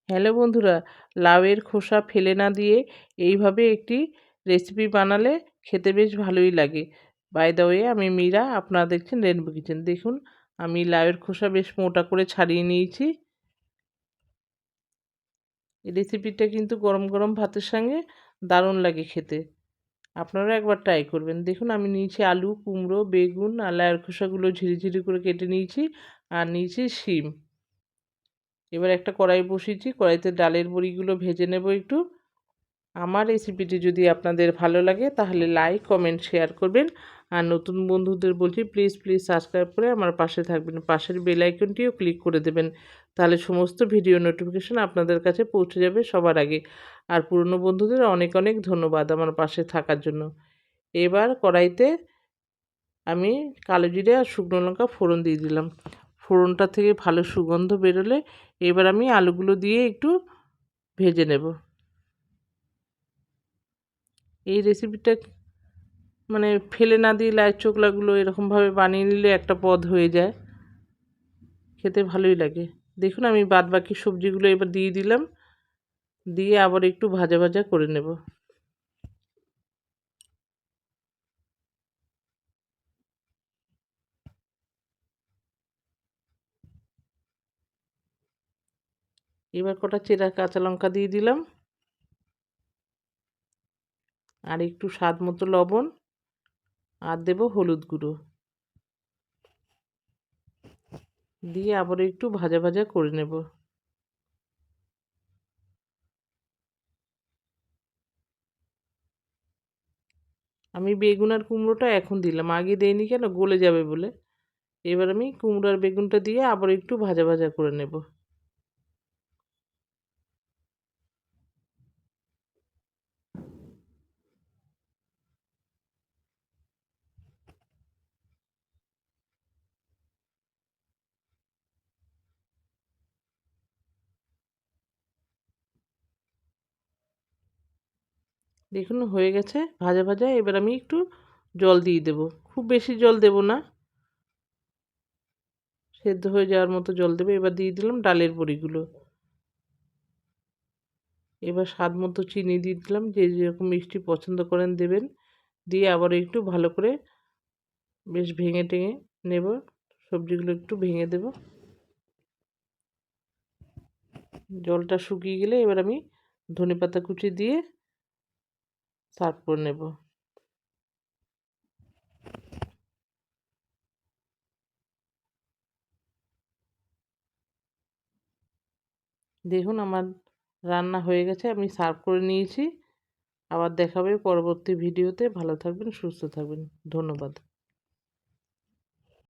Hello বন্ধুরা, লাউয়ের খোসা ফেলে না দিয়ে এইভাবে একটি রেসিপি বানালে খেতে বেশ ভালোই লাগে। বাই দ্য ওয়ে, আমি মীরা, আপনারা দেখছেন রেনবো কিচেন। দেখুন, আমি লাউয়ের খোসা বেশ মোটা করে ছাড়িয়ে নিয়েছি। এই রেসিপিটা কিন্তু গরম গরম ভাতের সঙ্গে দারুণ লাগে খেতে। আপনারা একবার ট্রাই করবেন। দেখুন, আমি নিয়েছি আলু, কুমড়ো, বেগুন আর লাউয়ের খোসাগুলো ঝিরিঝিরি করে কেটে নিয়েছি, আর নিয়েছি শিম। এবার একটা কড়াই বসিয়েছি, কড়াইতে ডালের বড়িগুলো ভেজে নেব একটু। আমার রেসিপিটি যদি আপনাদের ভালো লাগে তাহলে লাইক, কমেন্ট, শেয়ার করবেন। আর নতুন বন্ধুদের বলছি, প্লিজ প্লিজ সাবস্ক্রাইব করে আমার পাশে থাকবেন। পাশের বেল আইকনটিও ক্লিক করে দেবেন, তাহলে সমস্ত ভিডিও নোটিফিকেশন আপনাদের কাছে পৌঁছে যাবে সবার আগে। আর পুরনো বন্ধুদের অনেক অনেক ধন্যবাদ আমার পাশে থাকার জন্য। এবার কড়াইতে আমি কালো জিরে আর শুকনো লঙ্কা ফোড়ন দিয়ে দিলাম। ফোড়নটা থেকে ভালো সুগন্ধ বেরোলে এবার আমি আলুগুলো দিয়ে একটু ভেজে নেব। এই রেসিপিটা মানে ফেলে না দিয়ে লাউয়ের চোখলাগুলো এরকমভাবে বানিয়ে নিলে একটা পদ হয়ে যায়, খেতে ভালোই লাগে। দেখুন, আমি বাদবাকি সবজিগুলো এবার দিয়ে দিলাম, দিয়ে আবার একটু ভাজা ভাজা করে নেব। এবার কটা চেরা কাঁচা লঙ্কা দিয়ে দিলাম, আর একটু স্বাদ মতো লবণ, আর দেব হলুদ গুঁড়ো, দিয়ে আবার একটু ভাজা ভাজা করে নেব। আমি বেগুন আর কুমড়োটা এখন দিলাম, আগে দেইনি কেন, গলে যাবে বলে। এবার আমি কুমড়ো আর বেগুনটা দিয়ে আবার একটু ভাজা ভাজা করে নেব। দেখুন, হয়ে গেছে ভাজা ভাজা। এবার আমি একটু জল দিয়ে দেব, খুব বেশি জল দেব না, সেদ্ধ হয়ে যাওয়ার মতো জল দেবে। এবার দিয়ে দিলাম ডালের বড়িগুলো, এবার স্বাদ মতো চিনি দিয়ে দিলাম, যে যেরকম মিষ্টি পছন্দ করেন দেবেন। দিয়ে আবার একটু ভালো করে বেশ ভেঙে টেঙে নেব, সবজিগুলো একটু ভেঙে দেব। জলটা শুকিয়ে গেলে এবার আমি ধনেপাতা কুচি দিয়ে সার্ভ করে নেব। দেখুন, আমার রান্না হয়ে গেছে, আমি সার্ভ করে নিয়েছি। আবার দেখা হবে পরবর্তী ভিডিওতে। ভালো থাকবেন, সুস্থ থাকবেন। ধন্যবাদ।